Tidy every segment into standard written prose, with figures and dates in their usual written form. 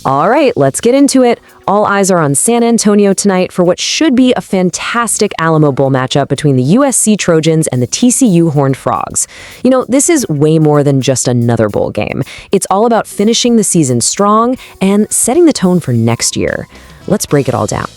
All right, let's get into it. All eyes are on San Antonio tonight for what should be a fantastic Alamo Bowl matchup between the USC Trojans and the TCU Horned Frogs. You know, this is way more than just another bowl game. It's all about finishing the season strong and setting the tone for next year. Let's break it all down.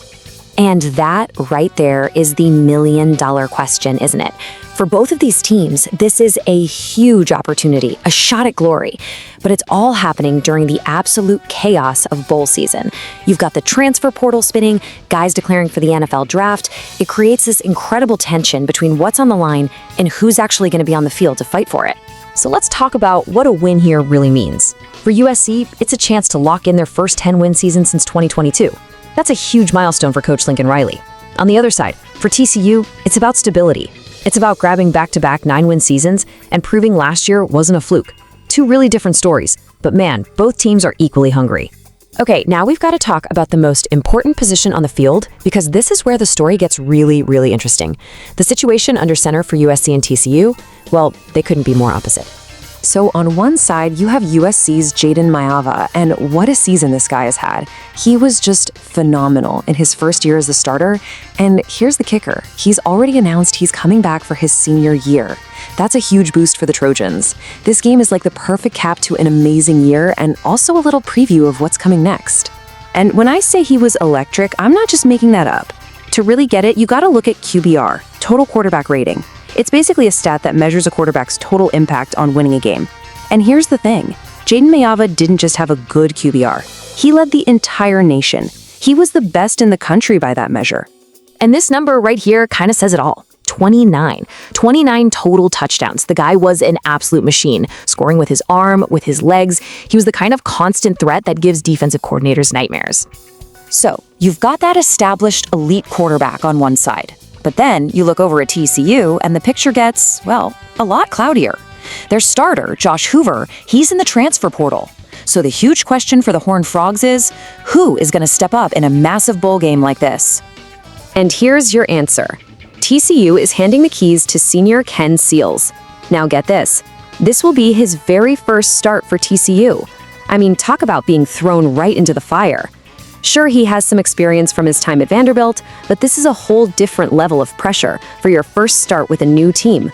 And that right there is the million-dollar question, isn't it? For both of these teams, this is a huge opportunity, a shot at glory. But it's all happening during the absolute chaos of bowl season. You've got the transfer portal spinning, guys declaring for the NFL draft. It creates this incredible tension between what's on the line and who's actually going to be on the field to fight for it. So let's talk about what a win here really means. For USC, it's a chance to lock in their first 10-win season since 2022. That's a huge milestone for Coach Lincoln Riley. On the other side, for TCU, it's about stability. It's about grabbing back-to-back 9-win seasons and proving last year wasn't a fluke. Two really different stories, but man, both teams are equally hungry. Okay, now we've got to talk about the most important position on the field because this is where the story gets really, really interesting. The situation under center for USC and TCU, well, they couldn't be more opposite. So on one side, you have USC's Jayden Maiava, and what a season this guy has had. He was just phenomenal in his first year as a starter, and here's the kicker. He's already announced he's coming back for his senior year. That's a huge boost for the Trojans. This game is like the perfect cap to an amazing year and also a little preview of what's coming next. And when I say he was electric, I'm not just making that up. To really get it, you gotta look at QBR, total quarterback rating. It's basically a stat that measures a quarterback's total impact on winning a game. And here's the thing, Jayden Maiava didn't just have a good QBR. He led the entire nation. He was the best in the country by that measure. And this number right here kind of says it all. 29 total touchdowns. The guy was an absolute machine, scoring with his arm, with his legs. He was the kind of constant threat that gives defensive coordinators nightmares. So, you've got that established elite quarterback on one side. But then you look over at TCU and the picture gets, well, a lot cloudier. Their starter, Josh Hoover, he's in the transfer portal. So the huge question for the Horned Frogs is, who is going to step up in a massive bowl game like this? And here's your answer. TCU is handing the keys to senior Ken Seals. Now get this. This will be his very first start for TCU. I mean, talk about being thrown right into the fire. Sure, he has some experience from his time at Vanderbilt, but this is a whole different level of pressure for your first start with a new team.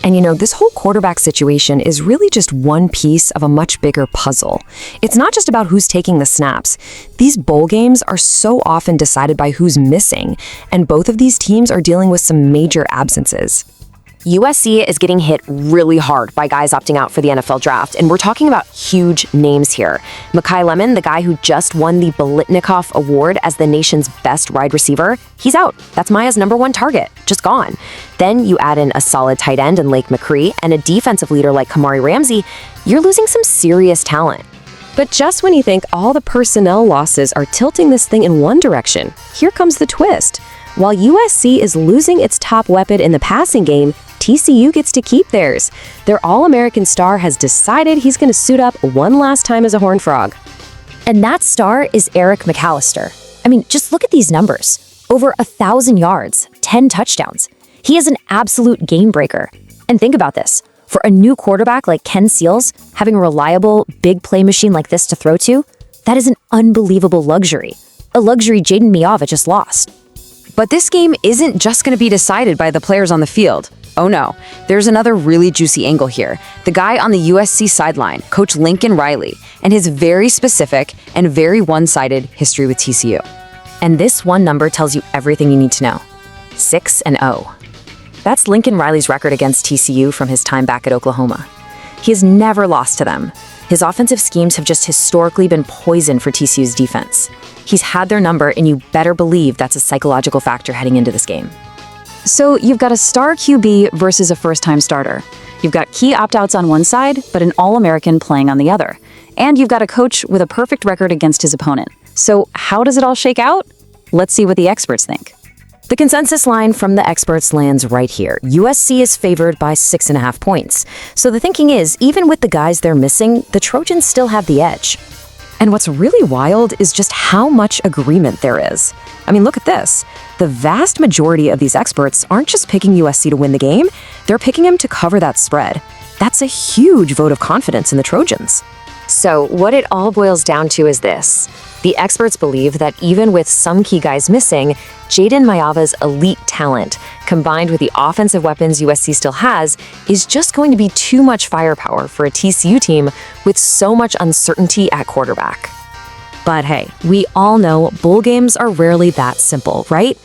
And you know, this whole quarterback situation is really just one piece of a much bigger puzzle. It's not just about who's taking the snaps. These bowl games are so often decided by who's missing, and both of these teams are dealing with some major absences. USC is getting hit really hard by guys opting out for the NFL draft, and we're talking about huge names here. Makai, the guy who just won the Biletnikoff Award as the nation's best wide receiver, he's out. That's Maya's #1 target, just gone. Then you add in a solid tight end in McRee and a defensive leader like Kamari Ramsey, you're losing some serious talent. But just when you think all the personnel losses are tilting this thing in one direction, here comes the twist. While USC is losing its top weapon in the passing game, TCU gets to keep theirs. Their All-American star has decided he's going to suit up one last time as a Horned Frog. And that star is Eric McAllister. I mean, just look at these numbers. Over 1,000 yards, 10 touchdowns. He is an absolute game breaker. And think about this. For a new quarterback like Ken Seals, having a reliable, big play machine like this to throw to, that is an unbelievable luxury. A luxury Jayden Maiava just lost. But this game isn't just going to be decided by the players on the field. Oh no, there's another really juicy angle here. The guy on the USC sideline, Coach Lincoln Riley, and his very specific and very one-sided history with TCU. And this one number tells you everything you need to know. 6-0. That's Lincoln Riley's record against TCU from his time back at Oklahoma. He has never lost to them. His offensive schemes have just historically been poison for TCU's defense. He's had their number, and you better believe that's a psychological factor heading into this game. So you've got a star QB versus a first-time starter. You've got key opt-outs on one side, but an All-American playing on the other. And you've got a coach with a perfect record against his opponent. So how does it all shake out? Let's see what the experts think. The consensus line from the experts lands right here. USC is favored by 6.5 points. So the thinking is, even with the guys they're missing, the Trojans still have the edge. And what's really wild is just how much agreement there is. I mean, look at this. The vast majority of these experts aren't just picking USC to win the game, they're picking him to cover that spread. That's a huge vote of confidence in the Trojans. So what it all boils down to is this. The experts believe that even with some key guys missing, Jayden Maiava's elite talent, combined with the offensive weapons USC still has, is just going to be too much firepower for a TCU team with so much uncertainty at quarterback. But hey, we all know bowl games are rarely that simple, right?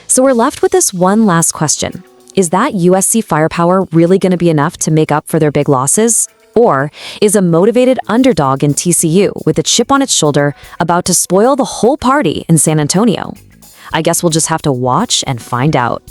So we're left with this one last question. Is that USC firepower really going to be enough to make up for their big losses? Or is a motivated underdog in TCU with a chip on its shoulder about to spoil the whole party in San Antonio? I guess we'll just have to watch and find out.